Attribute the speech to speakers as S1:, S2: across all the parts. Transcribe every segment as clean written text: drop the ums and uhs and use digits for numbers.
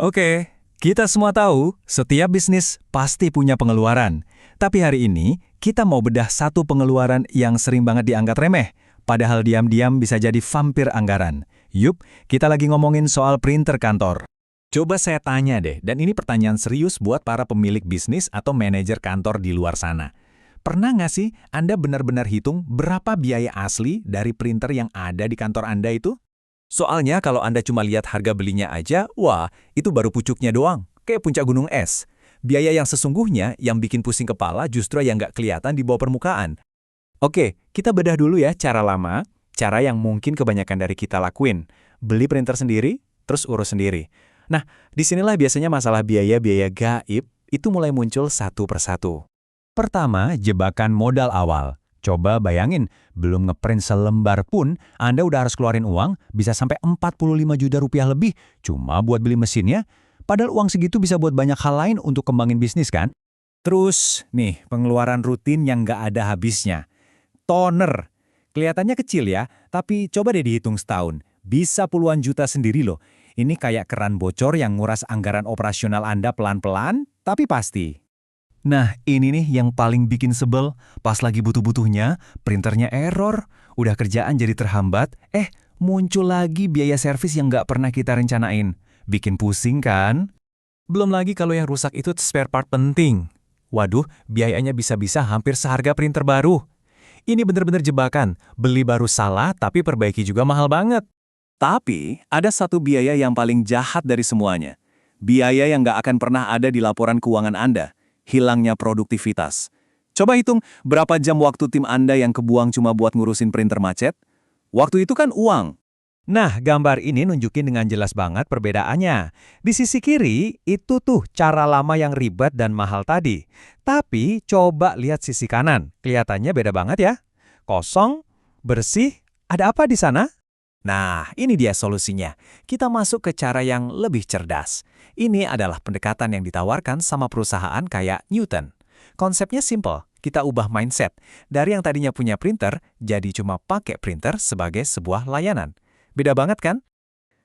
S1: Oke, kita semua tahu setiap bisnis pasti punya pengeluaran. Tapi hari ini, kita mau bedah satu pengeluaran yang sering banget dianggap remeh, padahal diam-diam bisa jadi vampir anggaran. Yup, kita lagi ngomongin soal printer kantor.
S2: Coba saya tanya deh, dan ini pertanyaan serius buat para pemilik bisnis atau manajer kantor di luar sana. Pernah nggak sih Anda benar-benar hitung berapa biaya asli dari printer yang ada di kantor Anda itu? Soalnya kalau Anda cuma lihat harga belinya aja, wah, itu baru pucuknya doang, kayak puncak gunung es. Biaya yang sesungguhnya yang bikin pusing kepala justru yang nggak kelihatan di bawah permukaan. Oke, kita bedah dulu ya cara lama, cara yang mungkin kebanyakan dari kita lakuin. Beli printer sendiri, terus urus sendiri. Nah, disinilah biasanya masalah biaya-biaya gaib itu mulai muncul satu persatu. Pertama, jebakan modal awal. Coba bayangin, belum ngeprint selembar pun, Anda udah harus keluarin uang, bisa sampai 45 juta rupiah lebih, cuma buat beli mesinnya. Padahal uang segitu bisa buat banyak hal lain untuk kembangin bisnis kan? Terus, nih, pengeluaran rutin yang nggak ada habisnya. Toner. Kelihatannya kecil ya, tapi coba deh dihitung setahun. Bisa puluhan juta sendiri loh. Ini kayak keran bocor yang nguras anggaran operasional Anda pelan-pelan, tapi pasti. Nah, ini nih yang paling bikin sebel. Pas lagi butuh-butuhnya, printernya error. Udah kerjaan jadi terhambat, muncul lagi biaya servis yang nggak pernah kita rencanain. Bikin pusing kan? Belum lagi kalau yang rusak itu spare part penting. Waduh, biayanya bisa-bisa hampir seharga printer baru. Ini bener-bener jebakan. Beli baru salah, tapi perbaiki juga mahal banget. Tapi, ada satu biaya yang paling jahat dari semuanya. Biaya yang nggak akan pernah ada di laporan keuangan Anda. Hilangnya produktivitas. Coba hitung berapa jam waktu tim Anda yang kebuang cuma buat ngurusin printer macet. Waktu itu kan uang. Nah, gambar ini nunjukin dengan jelas banget perbedaannya. Di sisi kiri, itu tuh cara lama yang ribet dan mahal tadi. Tapi, coba lihat sisi kanan. Kelihatannya beda banget ya. Kosong, bersih, ada apa di sana? Nah, ini dia solusinya. Kita masuk ke cara yang lebih cerdas. Ini adalah pendekatan yang ditawarkan sama perusahaan kayak Newton. Konsepnya simple, kita ubah mindset. Dari yang tadinya punya printer, jadi cuma pakai printer sebagai sebuah layanan. Beda banget kan?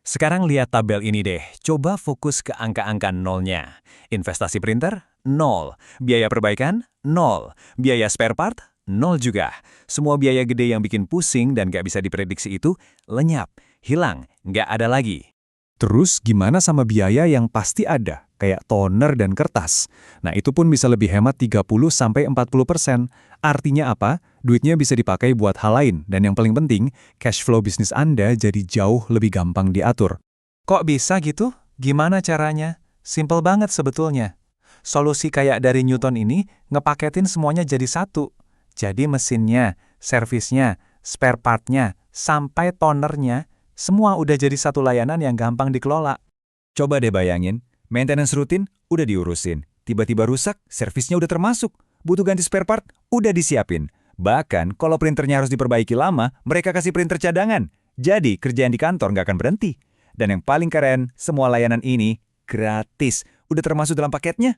S2: Sekarang lihat tabel ini deh. Coba fokus ke angka-angka nolnya. Investasi printer, nol. Biaya perbaikan, nol. Biaya spare part, nol juga. Semua biaya gede yang bikin pusing dan gak bisa diprediksi itu lenyap, hilang, gak ada lagi. Terus gimana sama biaya yang pasti ada, kayak toner dan kertas? Nah itu pun bisa lebih hemat 30-40%. Artinya apa? Duitnya bisa dipakai buat hal lain. Dan yang paling penting, cash flow bisnis Anda jadi jauh lebih gampang diatur. Kok bisa gitu? Gimana caranya? Simple banget sebetulnya. Solusi kayak dari Newton ini ngepaketin semuanya jadi satu. Jadi mesinnya, servisnya, spare partnya, sampai tonernya, semua udah jadi satu layanan yang gampang dikelola. Coba deh bayangin, maintenance rutin udah diurusin. Tiba-tiba rusak, servisnya udah termasuk. Butuh ganti spare part, udah disiapin. Bahkan kalau printernya harus diperbaiki lama, mereka kasih printer cadangan. Jadi kerjaan di kantor nggak akan berhenti. Dan yang paling keren, semua layanan ini gratis. Udah termasuk dalam paketnya.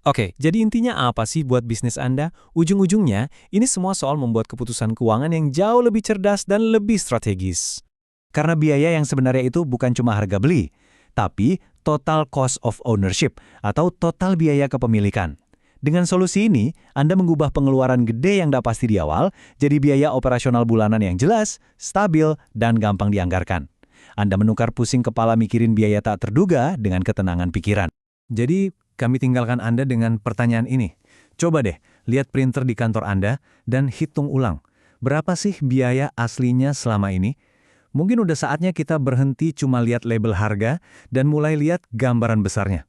S2: Oke, jadi intinya apa sih buat bisnis Anda? Ujung-ujungnya, ini semua soal membuat keputusan keuangan yang jauh lebih cerdas dan lebih strategis. Karena biaya yang sebenarnya itu bukan cuma harga beli, tapi total cost of ownership atau total biaya kepemilikan. Dengan solusi ini, Anda mengubah pengeluaran gede yang tidak pasti di awal, jadi biaya operasional bulanan yang jelas, stabil, dan gampang dianggarkan. Anda menukar pusing kepala mikirin biaya tak terduga dengan ketenangan pikiran. Jadi, kami tinggalkan Anda dengan pertanyaan ini. Coba deh, lihat printer di kantor Anda dan hitung ulang. Berapa sih biaya aslinya selama ini? Mungkin udah saatnya kita berhenti cuma lihat label harga dan mulai lihat gambaran besarnya.